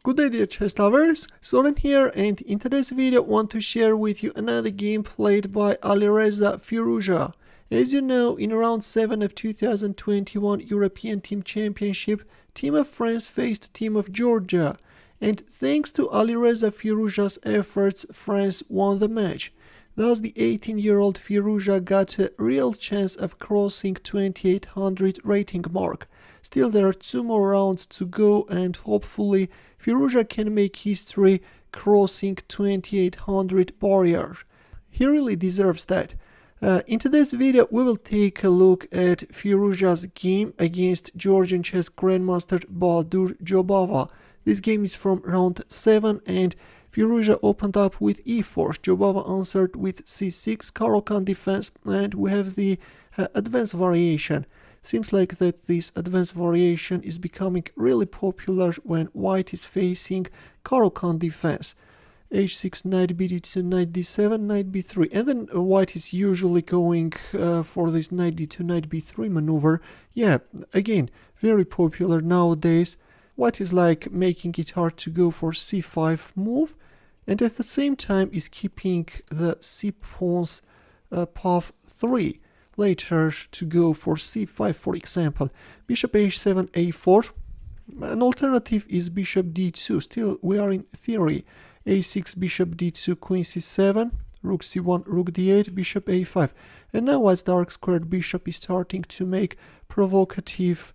Good day dear chess lovers, Soren here, and in today's video I want to share with you another game played by Alireza Firouzja. As you know, in round 7 of 2021 European Team Championship, Team of France faced Team of Georgia, and thanks to Alireza Firouzja's efforts, France won the match. Thus the 18-year-old Firouzja got a real chance of crossing 2800 rating mark. Still, there are 2 more rounds to go, and hopefully Firouzja can make history crossing 2800 barrier. He really deserves that. In today's video we will take a look at Firouzja's game against Georgian chess grandmaster Bahadur Jobava. This game is from round 7 and Firouzja opened up with e4, Jobava answered with c6, Caro-Kann defense, and we have the advanced variation. Seems like that this advanced variation is becoming really popular when white is facing Caro-Kann defense. h6, knight Bd2, knight d7, knight b3, and then white is usually going for this knight d2, knight b3 maneuver. Yeah, again, very popular nowadays. White is like making it hard to go for c5 move, and at the same time is keeping the c pawns path 3 later to go for c5, for example. Bishop h7 a4. An alternative is bishop d2. Still, we are in theory. a6, bishop d2, queen c7, rook c1, rook d8, bishop a5. And now white's dark squared bishop is starting to make provocative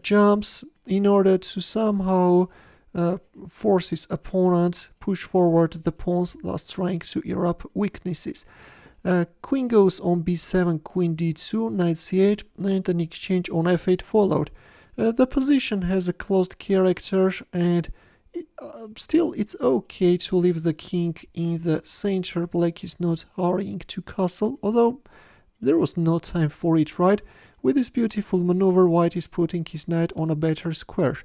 jumps in order to somehow force his opponent push forward the pawns, thus trying to erupt weaknesses. Queen goes on b7, queen d2, knight c8, and an exchange on f8 followed. The position has a closed character, and still it's okay to leave the king in the center. Black is not hurrying to castle, although there was no time for it, right? With this beautiful maneuver, white is putting his knight on a better square.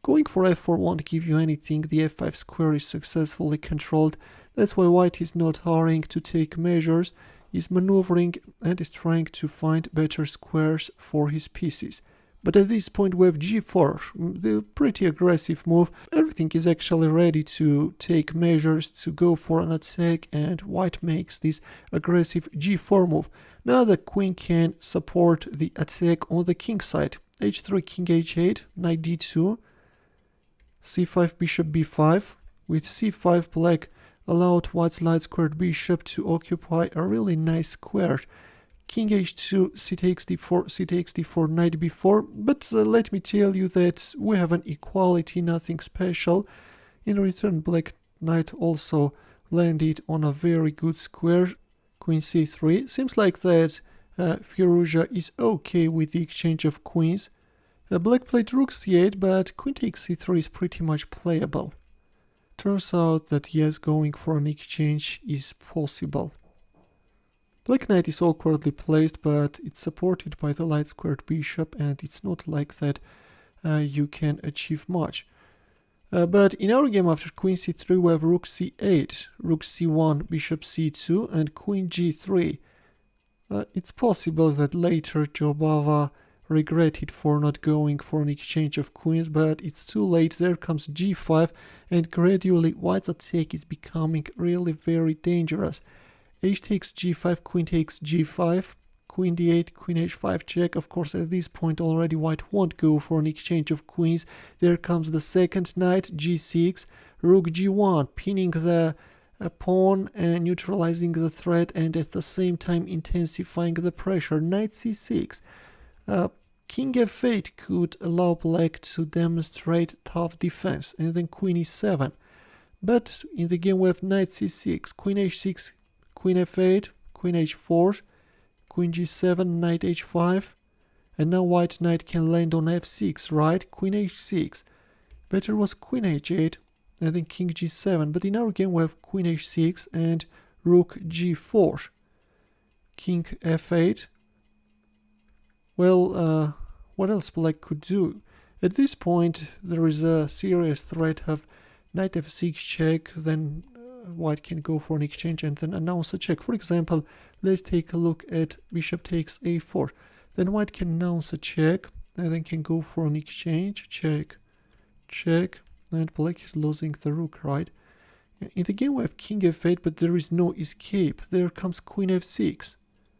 Going for f4 won't give you anything, the f5 square is successfully controlled. That's why white is not hurrying to take measures, is maneuvering and is trying to find better squares for his pieces. But at this point we have g4, the pretty aggressive move. Everything is actually ready to take measures to go for an attack, and white makes this aggressive g4 move. Now the queen can support the attack on the king side. h3, king h8, knight d2, c5, bishop b5. With c5, black allowed white's light squared bishop to occupy a really nice square. King h2, c takes d4, c takes d4, knight b4. But let me tell you that we have an equality, nothing special. In return, black knight also landed on a very good square. Queen c3. Seems like that Firouzja is okay with the exchange of queens. Black played rook c8, but queen takes c3 is pretty much playable. Turns out that yes, going for an exchange is possible. Black knight is awkwardly placed, but it's supported by the light squared bishop, and it's not like that you can achieve much. But in our game after queen c3 we have rook c8, rook c1, bishop c2, and queen g3. It's possible that later Jobava regretted for not going for an exchange of queens, but it's too late. There comes g5, and gradually white's attack is becoming really very dangerous. H takes g5, queen takes g5, queen d8, queen h5 check. Of course, at this point already white won't go for an exchange of queens. There comes the second knight, g6, rook g1, pinning the pawn and neutralizing the threat, and at the same time intensifying the pressure. Knight c6. King f8 could allow black to demonstrate tough defense, and then queen e7. But in the game we have knight c6, queen h6, queen f8, queen h4, queen g7, knight h5, and now white knight can land on f6, right? Queen h6. Better was queen h8, and then king g7, but in our game we have queen h6 and rook g4, king f8. Well, what else black could do? At this point there is a serious threat of knight f6 check, then white can go for an exchange and then announce a check. For example, let's take a look at bishop takes a4. Then white can announce a check and then can go for an exchange, check, check, and black is losing the rook, right? In the game we have king f8, but there is no escape. There comes queen f6.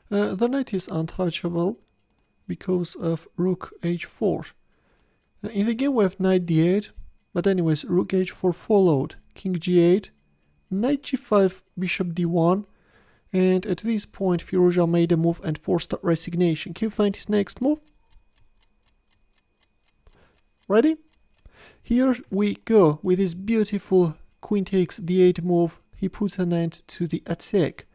The knight is untouchable because of rook h4. In the game we have knight d8, but anyways, rook h4 followed, king g8, knight g5, bishop d1, and at this point Firouzja made a move and forced a resignation. Can you find his next move? Ready? Here we go with this beautiful queen takes d8 move. He puts an end to the attack.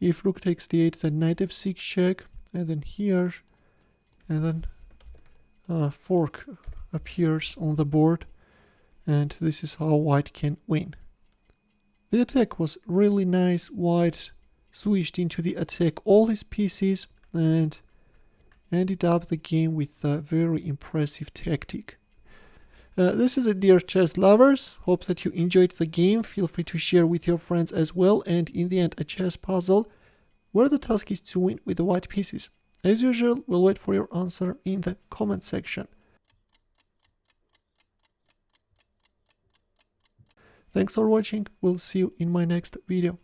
If rook takes d8, then knight f6 check, and then here, and then fork appears on the board, and this is how white can win. The attack was really nice. White switched into the attack all his pieces and ended up the game with a very impressive tactic. This is it, dear chess lovers. Hope that you enjoyed the game. Feel free to share with your friends as well, and in the end a chess puzzle where the task is to win with the white pieces. As usual, we'll wait for your answer in the comment section. Thanks for watching. We'll see you in my next video.